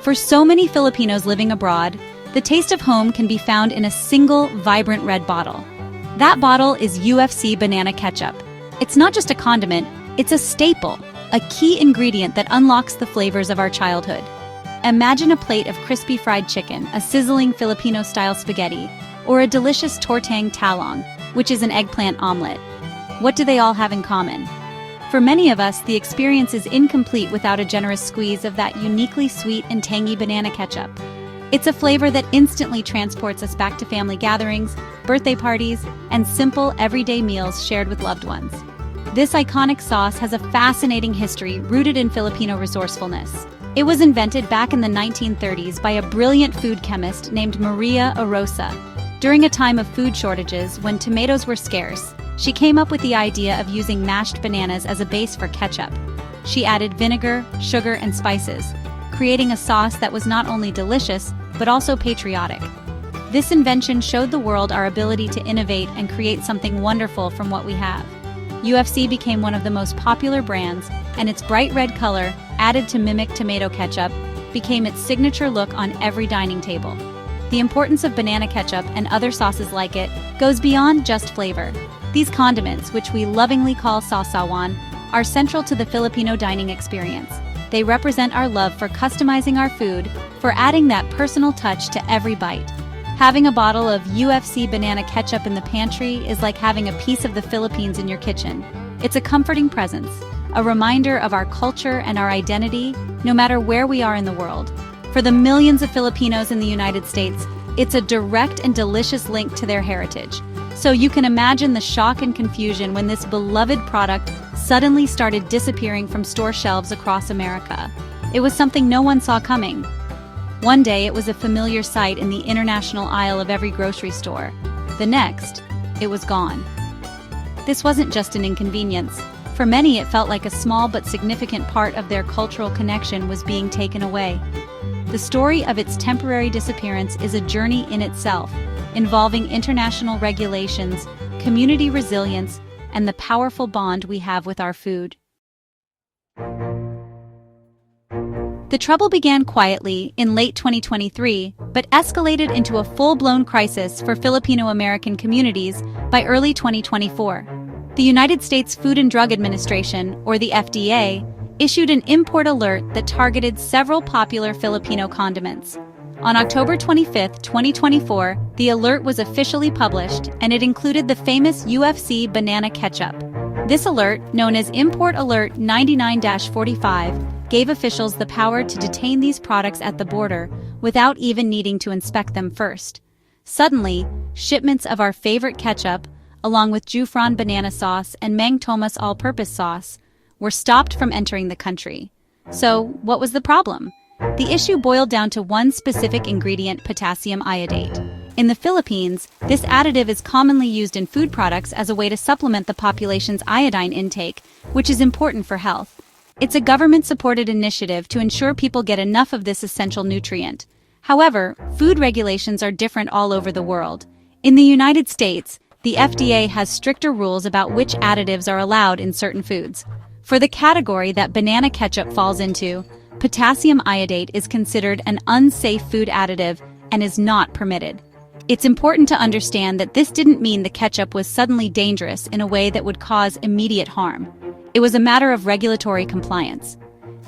For so many Filipinos living abroad, the taste of home can be found in a single, vibrant red bottle. That bottle is UFC banana ketchup. It's not just a condiment, it's a staple, a key ingredient that unlocks the flavors of our childhood. Imagine a plate of crispy fried chicken, a sizzling Filipino-style spaghetti, or a delicious tortang talong, which is an eggplant omelet. What do they all have in common? For many of us, the experience is incomplete without a generous squeeze of that uniquely sweet and tangy banana ketchup. It's a flavor that instantly transports us back to family gatherings, birthday parties, and simple, everyday meals shared with loved ones. This iconic sauce has a fascinating history rooted in Filipino resourcefulness. It was invented back in the 1930s by a brilliant food chemist named Maria Arosa. During a time of food shortages, when tomatoes were scarce, she came up with the idea of using mashed bananas as a base for ketchup. She added vinegar, sugar, and spices, creating a sauce that was not only delicious, but also patriotic. This invention showed the world our ability to innovate and create something wonderful from what we have. UFC became one of the most popular brands, and its bright red color, added to mimic tomato ketchup, became its signature look on every dining table. The importance of banana ketchup and other sauces like it goes beyond just flavor. These condiments, which we lovingly call sausawan, are central to the Filipino dining experience. They represent our love for customizing our food, for adding that personal touch to every bite. Having a bottle of UFC banana ketchup in the pantry is like having a piece of the Philippines in your kitchen. It's a comforting presence, a reminder of our culture and our identity, no matter where we are in the world. For the millions of Filipinos in the United States, it's a direct and delicious link to their heritage. So you can imagine the shock and confusion when this beloved product suddenly started disappearing from store shelves across America. It was something no one saw coming. One day it was a familiar sight in the international aisle of every grocery store. The next, it was gone. This wasn't just an inconvenience. For many, it felt like a small but significant part of their cultural connection was being taken away. The story of its temporary disappearance is a journey in itself, involving international regulations, community resilience, and the powerful bond we have with our food. The trouble began quietly in late 2023, but escalated into a full-blown crisis for Filipino-American communities by early 2024. The United States Food and Drug Administration, or the FDA, issued an import alert that targeted several popular Filipino condiments. On October 25, 2024, the alert was officially published, and it included the famous UFC banana ketchup. This alert, known as Import Alert 99-45, gave officials the power to detain these products at the border without even needing to inspect them first. Suddenly, shipments of our favorite ketchup, along with Jufran banana sauce and Mang Tomas all-purpose sauce, were stopped from entering the country. So, what was the problem? The issue boiled down to one specific ingredient, potassium iodate. In the Philippines, this additive is commonly used in food products as a way to supplement the population's iodine intake, which is important for health. It's a government-supported initiative to ensure people get enough of this essential nutrient. However, food regulations are different all over the world. In the United States, the FDA has stricter rules about which additives are allowed in certain foods. For the category that banana ketchup falls into, potassium iodate is considered an unsafe food additive and is not permitted. It's important to understand that this didn't mean the ketchup was suddenly dangerous in a way that would cause immediate harm. It was a matter of regulatory compliance.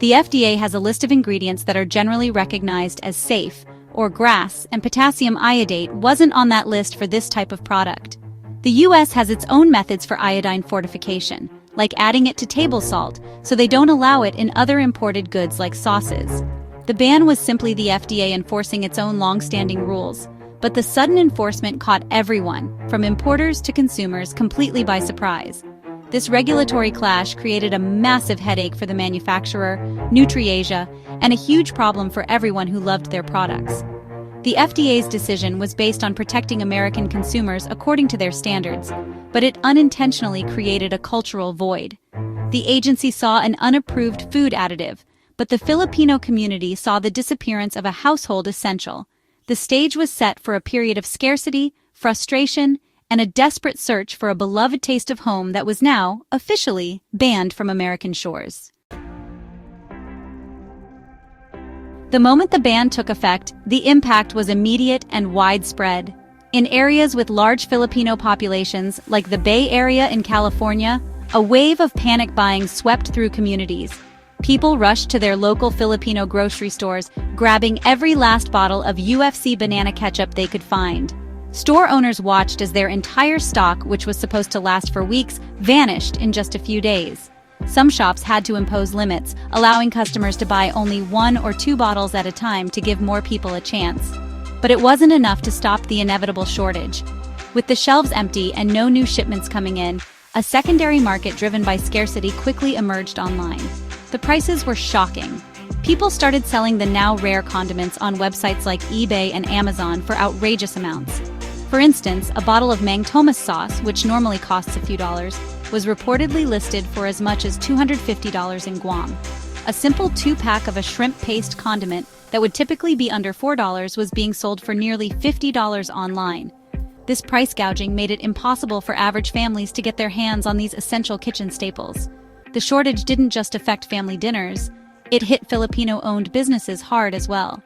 The FDA has a list of ingredients that are generally recognized as safe, or GRAS, and potassium iodate wasn't on that list for this type of product. The US has its own methods for iodine fortification, like adding it to table salt, so they don't allow it in other imported goods like sauces. The ban was simply the FDA enforcing its own long-standing rules, but the sudden enforcement caught everyone, from importers to consumers, completely by surprise. This regulatory clash created a massive headache for the manufacturer, NutriAsia, and a huge problem for everyone who loved their products. The FDA's decision was based on protecting American consumers according to their standards, but it unintentionally created a cultural void. The agency saw an unapproved food additive, but the Filipino community saw the disappearance of a household essential. The stage was set for a period of scarcity, frustration, and a desperate search for a beloved taste of home that was now, officially, banned from American shores. The moment the ban took effect, the impact was immediate and widespread. In areas with large Filipino populations, like the Bay Area in California, a wave of panic buying swept through communities. People rushed to their local Filipino grocery stores, grabbing every last bottle of UFC banana ketchup they could find. Store owners watched as their entire stock, which was supposed to last for weeks, vanished in just a few days. Some shops had to impose limits, allowing customers to buy only 1 or 2 bottles at a time to give more people a chance. But it wasn't enough to stop the inevitable shortage. With the shelves empty and no new shipments coming in, a secondary market driven by scarcity quickly emerged online. The prices were shocking. People started selling the now rare condiments on websites like eBay and Amazon for outrageous amounts. For instance, a bottle of Mang Tomas sauce, which normally costs a few dollars, was reportedly listed for as much as $250 in Guam. A simple 2-pack of a shrimp paste condiment that would typically be under $4 was being sold for nearly $50 online. This price gouging made it impossible for average families to get their hands on these essential kitchen staples. The shortage didn't just affect family dinners, it hit Filipino-owned businesses hard as well.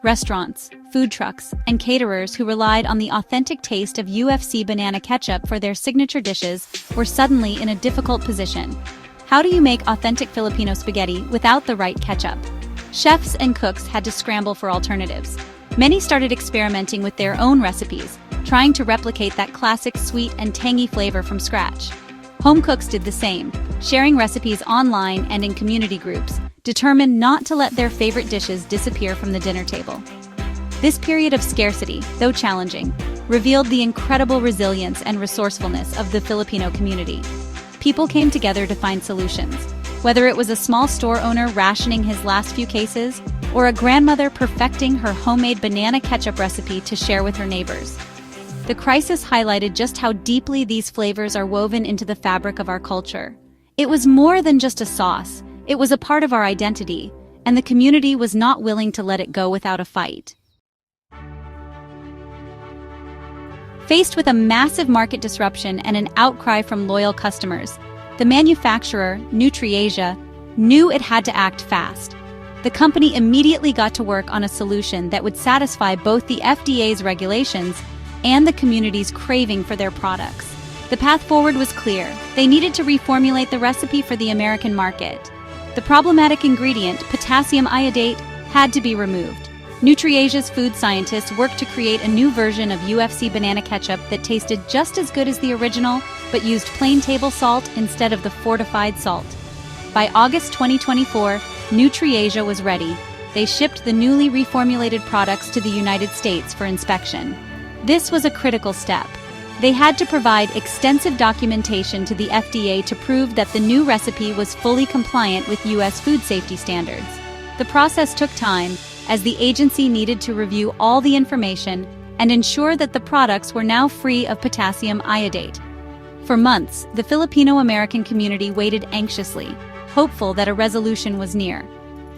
Restaurants, food trucks, and caterers who relied on the authentic taste of UFC banana ketchup for their signature dishes were suddenly in a difficult position. How do you make authentic Filipino spaghetti without the right ketchup? Chefs and cooks had to scramble for alternatives. Many started experimenting with their own recipes, trying to replicate that classic sweet and tangy flavor from scratch. Home cooks did the same, sharing recipes online and in community groups, determined not to let their favorite dishes disappear from the dinner table. This period of scarcity, though challenging, revealed the incredible resilience and resourcefulness of the Filipino community. People came together to find solutions, whether it was a small store owner rationing his last few cases, or a grandmother perfecting her homemade banana ketchup recipe to share with her neighbors. The crisis highlighted just how deeply these flavors are woven into the fabric of our culture. It was more than just a sauce, it was a part of our identity, and the community was not willing to let it go without a fight. Faced with a massive market disruption and an outcry from loyal customers, the manufacturer, NutriAsia, knew it had to act fast. The company immediately got to work on a solution that would satisfy both the FDA's regulations and the community's craving for their products. The path forward was clear. They needed to reformulate the recipe for the American market. The problematic ingredient, potassium iodate, had to be removed. NutriAsia's food scientists worked to create a new version of UFC banana ketchup that tasted just as good as the original, but used plain table salt instead of the fortified salt. By August 2024, NutriAsia was ready. They shipped the newly reformulated products to the United States for inspection. This was a critical step. They had to provide extensive documentation to the FDA to prove that the new recipe was fully compliant with U.S. food safety standards. The process took time, as the agency needed to review all the information and ensure that the products were now free of potassium iodate. For months, the Filipino-American community waited anxiously, hopeful that a resolution was near.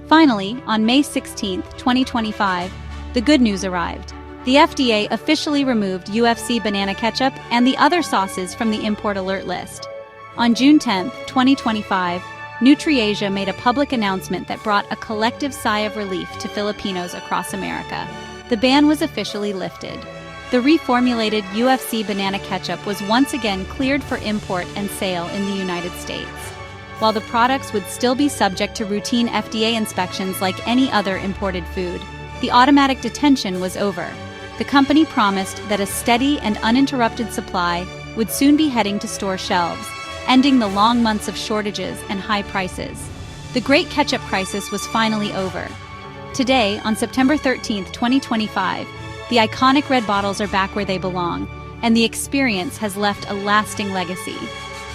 Finally, on May 16, 2025, the good news arrived. The FDA officially removed UFC banana ketchup and the other sauces from the import alert list. On June 10, 2025, NutriAsia made a public announcement that brought a collective sigh of relief to Filipinos across America. The ban was officially lifted. The reformulated UFC banana ketchup was once again cleared for import and sale in the United States. While the products would still be subject to routine FDA inspections like any other imported food, the automatic detention was over. The company promised that a steady and uninterrupted supply would soon be heading to store shelves, ending the long months of shortages and high prices. The Great Ketchup Crisis was finally over. Today, on September 13, 2025, the iconic red bottles are back where they belong, and the experience has left a lasting legacy.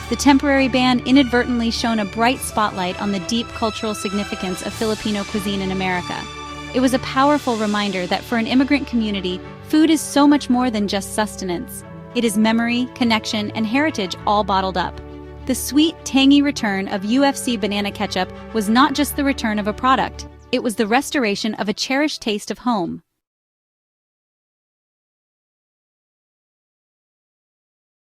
The temporary ban inadvertently shone a bright spotlight on the deep cultural significance of Filipino cuisine in America. It was a powerful reminder that for an immigrant community, food is so much more than just sustenance. It is memory, connection, and heritage all bottled up. The sweet, tangy return of UFC banana ketchup was not just the return of a product, it was the restoration of a cherished taste of home.